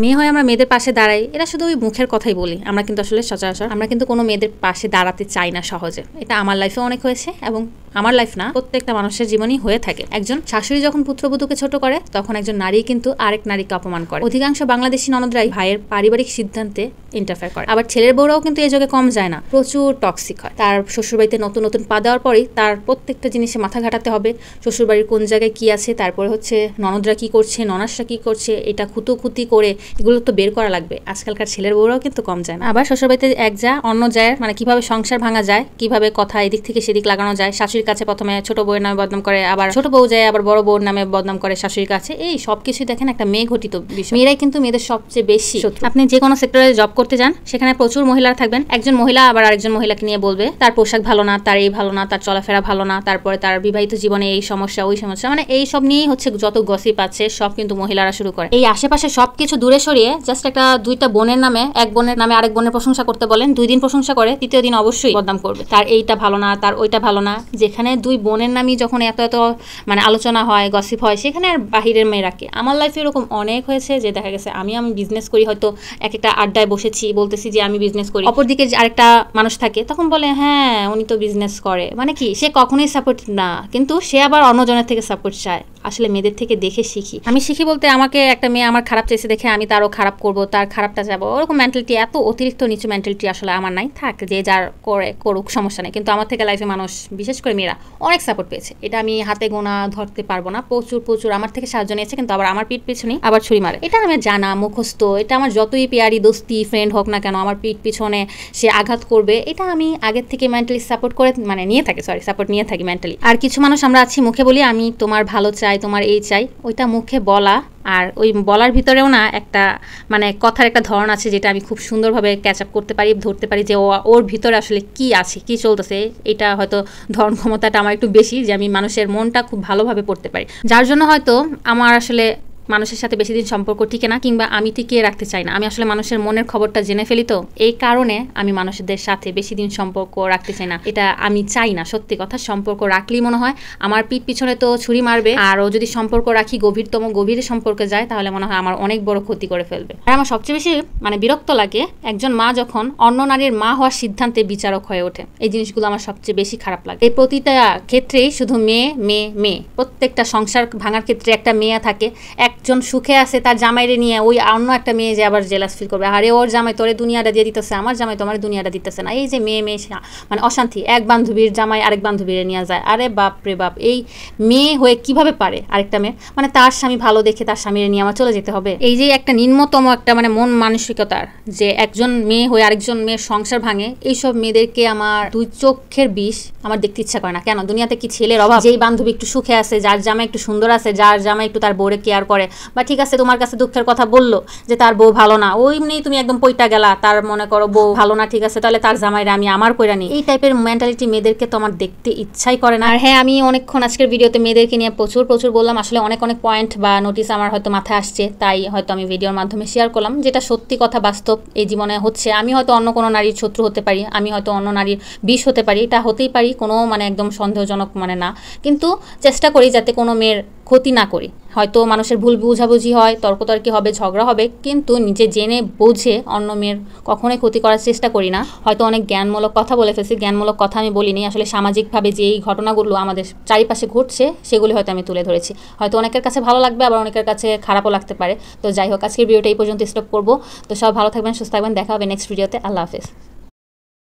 মেয়ে হয়ে আমরা মেয়েদের পাশে দাঁড়াই, এটা শুধু ওই মুখের কথাই বলি। আমরা কিন্তু আসলে সচরাচর আমরা কিন্তু কোনো মেয়েদের পাশে দাঁড়াতে চাই না সহজে। এটা আমার লাইফে অনেক হয়েছে, এবং আমার লাইফ না, প্রত্যেকটা মানুষের জীবনই হয়ে থাকে। একজন শাশুড়ি যখন পুত্রবধূকে ছোট করে, তখন একজন নারী কিন্তু আরেক নারীকে অপমান করে। অধিকাংশ বাংলাদেশি ননদরাই ভাইয়ের পারিবারিক সিদ্ধান্তে ইন্টারফেয়ার করে। আবার ছেলের বউরাও কিন্তু এই যুগে কম যায় না, প্রচুর টক্সিক হয়। তার শ্বশুরবাড়িতে নতুন নতুন পা দেওয়ার পরেই তার প্রত্যেকটা জিনিসে মাথা ঘাটাতে হবে। শ্বশুরবাড়ির কোন জায়গায় কি আছে, তারপরে হচ্ছে ননদরা কি করছে, ননাসরা কি করছে, এটা খুঁতি করে এগুলো তো বের করা লাগবে। আজকালকার ছেলের বউরাও কিন্তু কম যায় না। আবার শ্বশুরবাড়িতে এক যা অন্য যায়, মানে কিভাবে সংসার ভাঙা যায়, কিভাবে কথা এদিক থেকে সেদিক লাগানো যায়। শাশুড়ির কাছে প্রথমে ছোট বউয়ের নামে বদনাম করে, আবার ছোট বউ যায় আবার বড় বউর নামে বদনাম করে শাশুড়ির কাছে। এই সবকিছু দেখেন একটা মেয়ে ঘটিত বিষয়। মেয়েরাই কিন্তু মেয়েদের সবচেয়ে বেশি শত্রু। আপনি যে কোনো সেক্টরে জব করতে যান, সেখানে প্রচুর মহিলারা থাকবেন। একজন মহিলা আবার আরেকজন মহিলাকে নিয়ে বলবে তার পোশাক ভালো না, তার এই ভালো না, তার চলাফেরা ভালো না, তারপরে তার বিবাহিত জীবনে এই সমস্যা ওই সমস্যা, মানে এই সব নিয়েই হচ্ছে যত গসিপ আছে সব কিন্তু মহিলারা শুরু করে। এই আশেপাশে সবকিছু দূরে সরিয়ে জাস্ট একটা দুইটা বোনের নামে, এক বোনের নামে আরেক বোনের প্রশংসা করতে বলেন, 2 দিন প্রশংসা করে, তৃতীয় দিন অবশ্যই বদনাম করবে, তার এইটা ভালো না, তার ওইটা ভালো না। যেখানে 2 বোনের নামই যখন এত মানে আলোচনা হয়, গসিপ হয়, সেখানে আর বাহিরের মেয়েরাকে। আমার লাইফে এরকম অনেক হয়েছে যে দেখা গেছে আমি বিজনেস করি, হয়তো একটা আড্ডায় বসেছি, বলতেছি যে আমি বিজনেস করি, অপরদিকে আরেকটা মানুষ থাকে, তখন বলে হ্যাঁ উনি তো বিজনেস করে, মানে কি সে কখনোই সাপোর্ট না, কিন্তু সে আবার অন্যজনের থেকে সাপোর্ট চায়। আসলে মেয়েদের থেকে দেখে শিখি। আমি শিখি বলতে আমাকে একটা মেয়ে আমার খারাপ চাইছে দেখে আমি তারও খারাপ করব, তার খারাপটা যাবো, ওরকম মেন্টালিটি, এত অতিরিক্ত নিচু মেন্টালিটি আসলে আমার নাই। থাক, যে যার করে করুক, সমস্যা নেই। কিন্তু আমার থেকে লাইফে মানুষ, বিশেষ করে মেয়েরা, অনেক সাপোর্ট পেয়েছে। এটা আমি হাতে গোনা ধরতে পারবো না, প্রচুর আমার থেকে সাহায্য নিয়েছে, কিন্তু আবার আমার পিঠ পিছনে আবার ছুরি মারে। এটা আমার জানা মুখস্থ। এটা আমার যতই পেয়ারি দোস্তি ফ্রেন্ড হোক না কেন, আমার পিঠ পিছনে সে আঘাত করবে, এটা আমি আগের থেকে মেন্টালি সাপোর্ট করে মানে নিয়ে থাকি, সাপোর্ট নিয়ে থাকি মেন্টালি। আর কিছু মানুষ আমরা আছি মুখে বলি আমি তোমার ভালো চাই, তোমার এই চাই, ওইটা মুখে বলা, আর ওই বলার ভিতরেও না একটা মানে কথার একটা ধরন আছে যেটা আমি খুব সুন্দরভাবে ক্যাচ আপ করতে পারি, ধরতে পারি যে ওর ভিতরে আসলে কি আছে, কি চলতেছে। এটা হয়তো ধরন ক্ষমতাটা আমার একটু বেশি, যে আমি মানুষের মনটা খুব ভালোভাবে পড়তে পারি, যার জন্য হয়তো আমার আসলে মানুষের সাথে বেশি দিন সম্পর্ক টিকে না, কিংবা আমি টিকিয়ে রাখতে চাই না। আমি আসলে মানুষের মনের খবরটা জেনে ফেলি, তো এই কারণে আমি মানুষদের সাথে বেশি দিন সম্পর্ক রাখতে চাই না। এটা আমি চাই না, সত্যি কথা। সম্পর্ক রাখলেই মনে হয় আমার পিঠ পিছনে তো ছুরি মারবে, আর ও যদি সম্পর্ক রাখি গভীরে সম্পর্কে যায়, তাহলে মনে হয় আমার অনেক বড় ক্ষতি করে ফেলবে। আর আমার সবচেয়ে বেশি মানে বিরক্ত লাগে একজন মা যখন অন্য নারীর মা হওয়ার সিদ্ধান্তে বিচারক হয়ে ওঠে। এই জিনিসগুলো আমার সবচেয়ে বেশি খারাপ লাগে। এই প্রতিটা ক্ষেত্রেই শুধু মেয়ে, প্রত্যেকটা সংসার ভাঙার ক্ষেত্রে একটা মেয়ে থাকে। একজন সুখে আছে তার জামাইরে নিয়ে, ওই অন্য একটা মেয়ে যে আবার জেলাস ফিল করবে, আরে ওর জামাই তোরে দুনিয়াটা দিয়ে দিতেছে, আমার জামাই তোমার দুনিয়াটা দিতেছে না। এই যে মেয়ে মানে অশান্তি, এক বান্ধবীর জামাই আরেক বান্ধবীরে নিয়ে যায়। আরে বাপ রে বাপ, এই মেয়ে হয়ে কিভাবে পারে আরেকটা মেয়ে, মানে তার স্বামী ভালো দেখে তার স্বামীরে নিয়ে আমার চলে যেতে হবে। এই যে একটা নিম্নতম একটা মানে মন মানসিকতার, যে একজন মেয়ে হয়ে আরেকজন মেয়ের সংসার ভাঙে, এইসব মেয়েদেরকে আমার 2 চোখের বিষ, আমার দেখতে ইচ্ছা করে না। কেন? দুনিয়াতে কি ছেলের অভাব? যেই বান্ধবী একটু সুখে আছে, যার জামাই একটু সুন্দর আছে, যার জামাই একটু তার বউরে কেয়ার করে, বা ঠিক আছে তোমার কাছে দুঃখের কথা বললো যে তার বউ ভালো না, ওই এমনি তুমি একদম পইটা গেলা, তার মনে করো বউ ভালো না, ঠিক আছে তাহলে তার জামাইরা আমি আমার কইরা নিই। এই টাইপের মেন্টালিটি মেয়েদেরকে তো আমার দেখতে ইচ্ছাই করে না। আর হ্যাঁ, আমি অনেকক্ষণ আজকের ভিডিওতে মেয়েদেরকে নিয়ে প্রচুর বললাম। আসলে অনেক পয়েন্ট বা নোটিস আমার হয়তো মাথায় আসছে, তাই হয়তো আমি ভিডিওর মাধ্যমে শেয়ার করলাম, যেটা সত্যি কথা, বাস্তব এই জীবনে হচ্ছে। আমি হয়তো অন্য কোনো নারীর শত্রু হতে পারি, আমি হয়তো অন্য নারীর বিষ হতে পারি, এটা হতেই পারি, কোনো মানে একদম সন্দেহজনক মানে না, কিন্তু চেষ্টা করি যাতে কোনো মেয়ের ক্ষতি না করি। হয়তো মানুষের ভুল বুঝাবুঝি হয়, তর্কতর্কি হবে, ঝগড়া হবে, কিন্তু নিজে জেনে বুঝে অন্য মেয়ের কখনোই ক্ষতি করার চেষ্টা করি না। হয়তো অনেক জ্ঞানমূলক কথা বলে ফেলছি, জ্ঞানমূলক কথা আমি বলিনি। আসলে সামাজিকভাবে যে এই ঘটনাগুলো আমাদের চারিপাশে ঘটছে, সেগুলি হয়তো আমি তুলে ধরেছি। হয়তো অনেকের কাছে ভালো লাগবে, আবার অনেকের কাছে খারাপও লাগতে পারে। তো যাই হোক, আজকের ভিডিওটা এই পর্যন্ত স্টপ করবো। তো সব ভালো থাকবেন, সুস্থ থাকবেন, দেখা হবে নেক্সট ভিডিওতে। আল্লাহ হাফেজ।